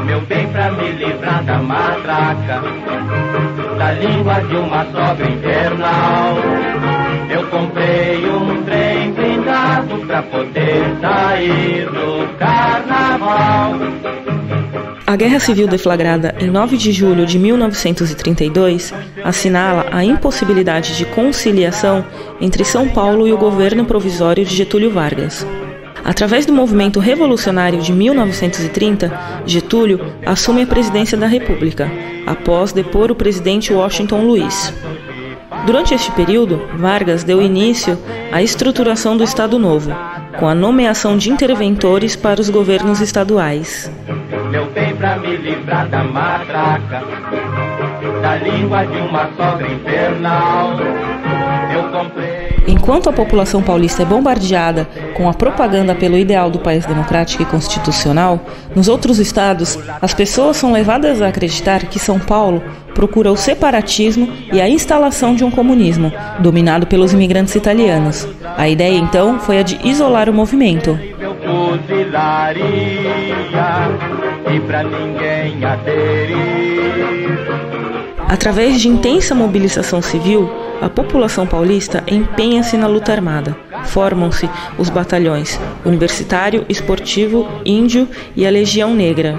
Meu bem, pra me livrar da matraca, da língua de uma sogra infernal, eu comprei um trem blindado pra poder sair do carnaval. A Guerra Civil deflagrada em 9 de julho de 1932 assinala a impossibilidade de conciliação entre São Paulo e o governo provisório de Getúlio Vargas. Através do movimento revolucionário de 1930, Getúlio assume a presidência da República, após depor o presidente Washington Luiz. Durante este período, Vargas deu início à estruturação do Estado Novo, com a nomeação de interventores para os governos estaduais. Meu bem, pra me livrar da matraca, da língua de uma sogra infernal, eu comprei... Enquanto a população paulista é bombardeada com a propaganda pelo ideal do país democrático e constitucional, nos outros estados, as pessoas são levadas a acreditar que São Paulo procura o separatismo e a instalação de um comunismo, dominado pelos imigrantes italianos. A ideia, então, foi a de isolar o movimento. Através de intensa mobilização civil, a população paulista empenha-se na luta armada. Formam-se os batalhões Universitário, Esportivo, Índio e a Legião Negra.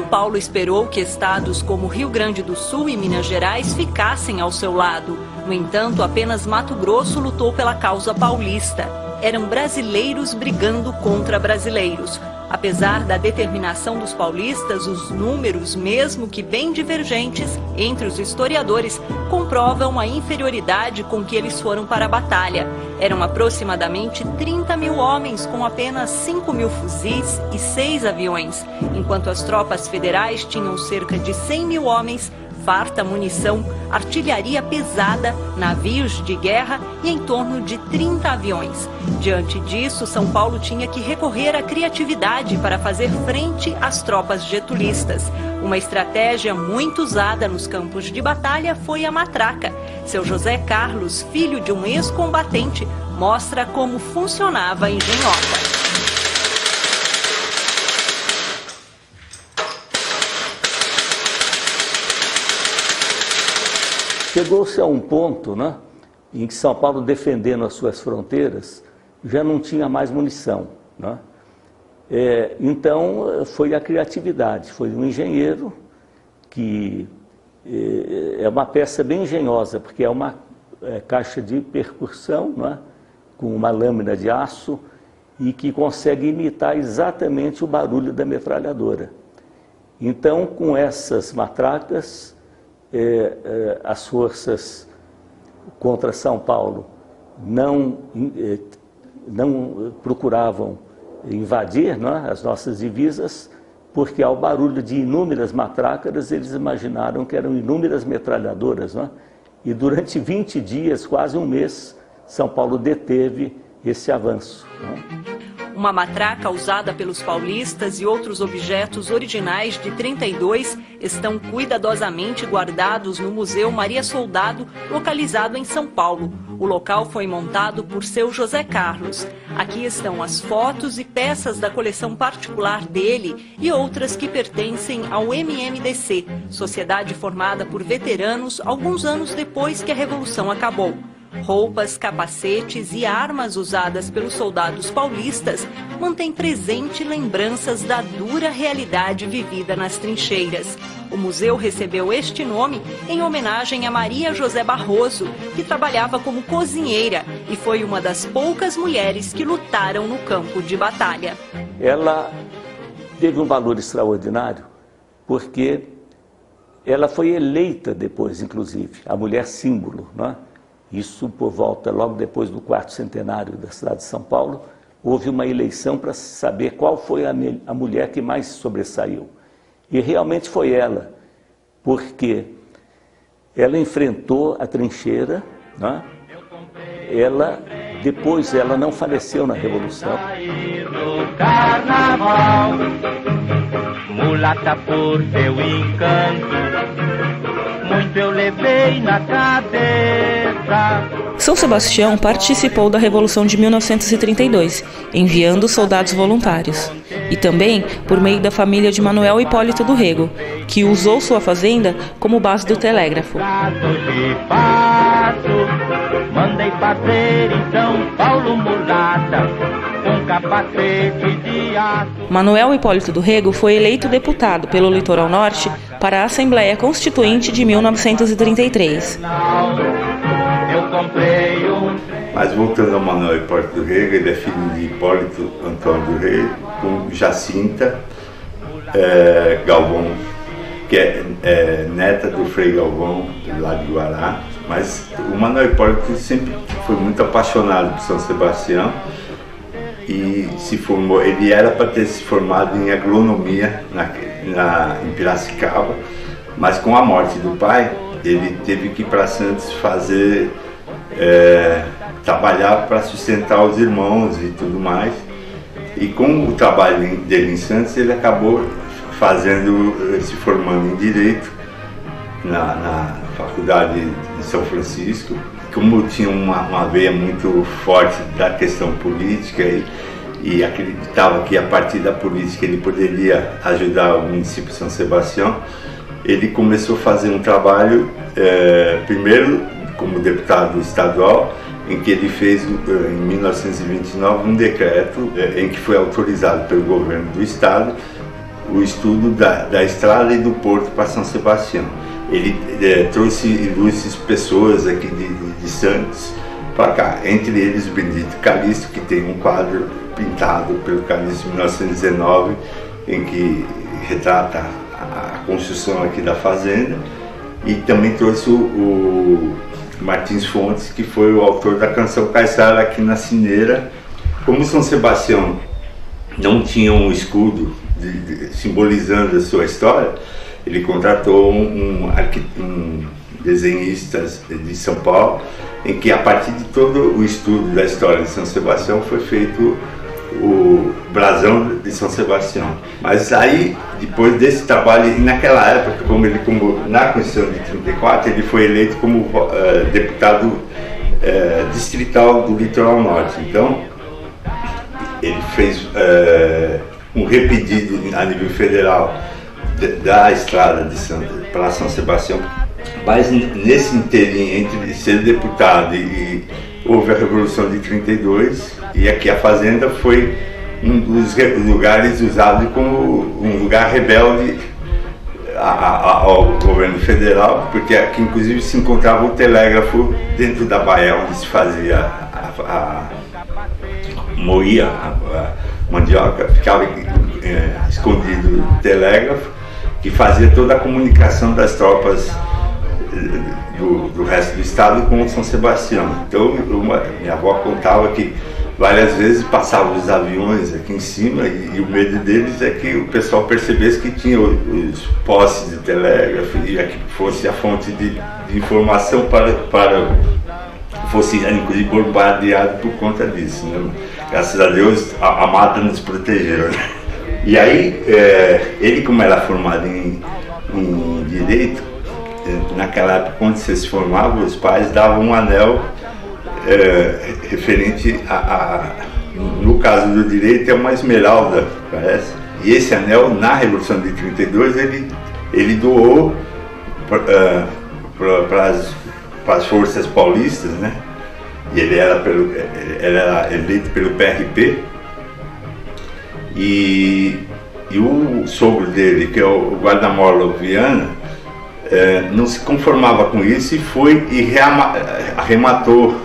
Paulo esperou que estados como Rio Grande do Sul e Minas Gerais ficassem ao seu lado. No entanto, apenas Mato Grosso lutou pela causa paulista. Eram brasileiros brigando contra brasileiros. Apesar da determinação dos paulistas, os números, mesmo que bem divergentes, entre os historiadores, comprovam a inferioridade com que eles foram para a batalha. Eram aproximadamente 30 mil homens com apenas 5 mil fuzis e 6 aviões, enquanto as tropas federais tinham cerca de 100 mil homens, farta munição, artilharia pesada, navios de guerra e em torno de 30 aviões. Diante disso, São Paulo tinha que recorrer à criatividade para fazer frente às tropas getulistas. Uma estratégia muito usada nos campos de batalha foi a matraca. Seu José Carlos, filho de um ex-combatente, mostra como funcionava a engenhoca. Chegou-se a um ponto, né, em que São Paulo, defendendo as suas fronteiras, já não tinha mais munição, né? Então foi a criatividade, foi um engenheiro que é uma peça bem engenhosa, porque é uma caixa de percussão, né, com uma lâmina de aço e que consegue imitar exatamente o barulho da metralhadora. Então, com essas matracas, as forças contra São Paulo não procuravam invadir, né, as nossas divisas, porque ao barulho de inúmeras matracas eles imaginaram que eram inúmeras metralhadoras, né? E durante 20 dias, quase um mês, São Paulo deteve esse avanço, né? Uma matraca usada pelos paulistas e outros objetos originais de 32 estão cuidadosamente guardados no Museu Maria Soldado, localizado em São Paulo. O local foi montado por seu José Carlos. Aqui estão as fotos e peças da coleção particular dele e outras que pertencem ao MMDC, sociedade formada por veteranos alguns anos depois que a Revolução acabou. Roupas, capacetes e armas usadas pelos soldados paulistas mantêm presente lembranças da dura realidade vivida nas trincheiras. O museu recebeu este nome em homenagem a Maria José Barroso, que trabalhava como cozinheira e foi uma das poucas mulheres que lutaram no campo de batalha. Ela teve um valor extraordinário porque ela foi eleita depois, inclusive, a mulher símbolo, né? Isso por volta, logo depois do 4º centenário da cidade de São Paulo, houve uma eleição para saber qual foi a mulher que mais sobressaiu. E realmente foi ela, porque Ela enfrentou a trincheira, né? Depois ela não faleceu na Revolução. Carnaval, mulata por seu encanto, muito eu levei na cabeça. São Sebastião participou da Revolução de 1932, enviando soldados voluntários. E também por meio da família de Manuel Hipólito do Rego, que usou sua fazenda como base do telégrafo. Mandei fazer em São Paulo mulata, com capacete de aço. Manuel Hipólito do Rego foi eleito deputado pelo Litoral Norte para a Assembleia Constituinte de 1933. Mas voltando ao Manuel Hipólito do Rego, ele é filho de Hipólito Antônio do Rego, com Jacinta Galvão, que é neta do Frei Galvão, lá de Guará. Mas o Manuel Hipólito sempre foi muito apaixonado por São Sebastião e se formou. Ele era para ter se formado em agronomia em Piracicaba, mas com a morte do pai, ele teve que ir para Santos trabalhar para sustentar os irmãos e tudo mais. E com o trabalho dele em Santos, ele acabou se formando em Direito na Faculdade de São Francisco. Como tinha uma veia muito forte da questão política e acreditava que a partir da política ele poderia ajudar o município de São Sebastião, ele começou a fazer um trabalho, primeiro como deputado estadual, em que ele fez, em 1929, um decreto em que foi autorizado pelo governo do estado o estudo da estrada e do porto para São Sebastião. Ele trouxe ilustres pessoas aqui de Santos para cá, entre eles o Benedito Calixto, que tem um quadro pintado pelo Calixto em 1919, em que retrata a construção aqui da fazenda, e também trouxe o Martins Fontes, que foi o autor da canção Caiçara aqui na Cineira. Como São Sebastião não tinha um escudo simbolizando a sua história, ele contratou um desenhista de São Paulo, em que a partir de todo o estudo da história de São Sebastião foi feito o brasão de São Sebastião. Mas aí, depois desse trabalho, e naquela época, na Constituição de 34, ele foi eleito como deputado distrital do Litoral Norte. Então, ele fez um repedido a nível federal da estrada para São Sebastião. Mas nesse inteirinho, entre ser deputado e houve a Revolução de 32, e aqui a fazenda foi um dos lugares usado como um lugar rebelde ao governo federal, porque aqui inclusive se encontrava o telégrafo dentro da baía onde se fazia moía a mandioca, ficava escondido o telégrafo que fazia toda a comunicação das tropas do resto do estado com São Sebastião. Então minha avó contava que várias vezes passavam os aviões aqui em cima e o medo deles é que o pessoal percebesse que tinha os postes de telégrafo e que fosse a fonte de informação para fosse inclusive bombardeado por conta disso, né? Graças a Deus a mata nos protegeu, né? E aí ele, como era formado em Direito, naquela época, quando você se formava, os pais davam um anel referente no caso do Direito, é uma esmeralda, parece. E esse anel, na Revolução de 32, ele doou para as forças paulistas, né? E ele era eleito pelo PRP. E o sogro dele, que é o Guarda-Morla Viana, não se conformava com isso e foi e arrematou,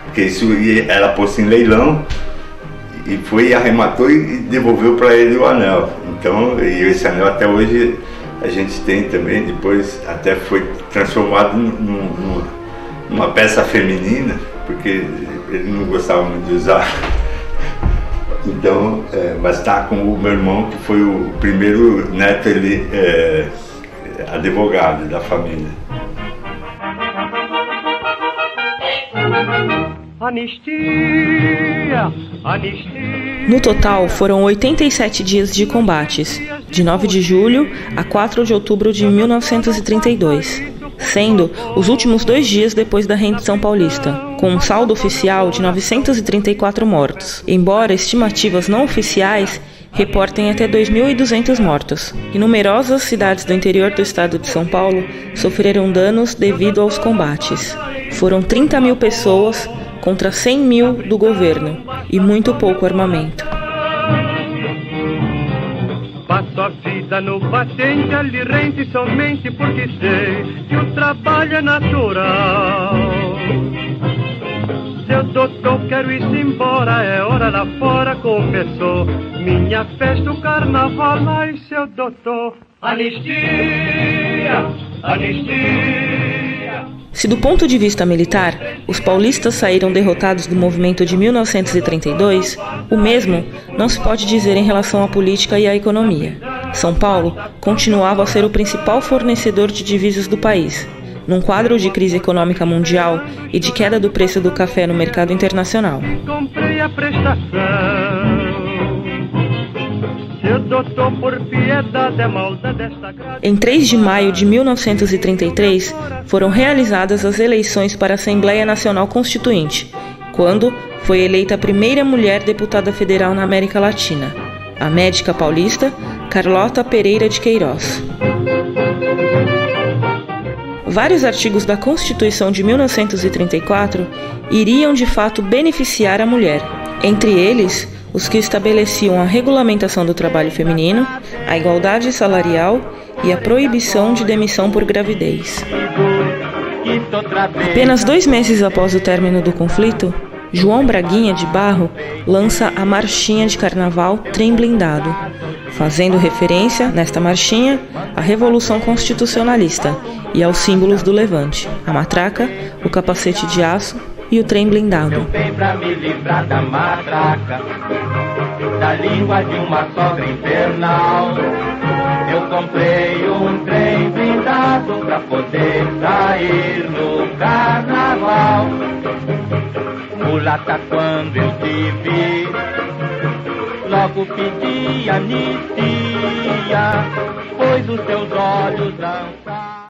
porque isso era posto em leilão, e foi e arrematou e devolveu para ele o anel. Então, e esse anel até hoje a gente tem também, depois até foi transformado numa peça feminina, porque ele não gostava muito de usar. Então, mas está com o meu irmão, que foi o primeiro neto, ele advogado da família. Anistia, anistia. No total, foram 87 dias de combates, de 9 de julho a 4 de outubro de 1932, sendo os últimos 2 dias depois da rendição paulista, com um saldo oficial de 934 mortos, embora estimativas não oficiais reportem até 2.200 mortos. E numerosas cidades do interior do estado de São Paulo sofreram danos devido aos combates. Foram 30 mil pessoas contra 100 mil do governo e muito pouco armamento. Passo a vida no batente, lhe rente somente porque sei que o trabalho é natural. Seu doutor, quero ir embora, é hora lá fora, começou minha festa, o carnaval. Ai, seu doutor, anistia, anistia. Se do ponto de vista militar, os paulistas saíram derrotados do movimento de 1932, o mesmo não se pode dizer em relação à política e à economia. São Paulo continuava a ser o principal fornecedor de divisas do país, num quadro de crise econômica mundial e de queda do preço do café no mercado internacional. Comprei a prestação. Doutor, por piedade, malda desta grade. Em 3 de maio de 1933, foram realizadas as eleições para a Assembleia Nacional Constituinte, quando foi eleita a primeira mulher deputada federal na América Latina, a médica paulista Carlota Pereira de Queiroz. Vários artigos da Constituição de 1934 iriam de fato beneficiar a mulher, entre eles os que estabeleciam a regulamentação do trabalho feminino, a igualdade salarial e a proibição de demissão por gravidez. Apenas 2 meses após o término do conflito, João Braguinha de Barro lança a Marchinha de Carnaval Trem Blindado, fazendo referência, nesta marchinha, à Revolução Constitucionalista e aos símbolos do Levante, a matraca, o capacete de aço e o trem blindado. Eu venho pra me livrar da matraca, da língua de uma sogra infernal. Eu comprei um trem blindado pra poder sair no carnaval. Mulata, quando eu te vi, logo pedi anistia, pois os teus olhos dançavam.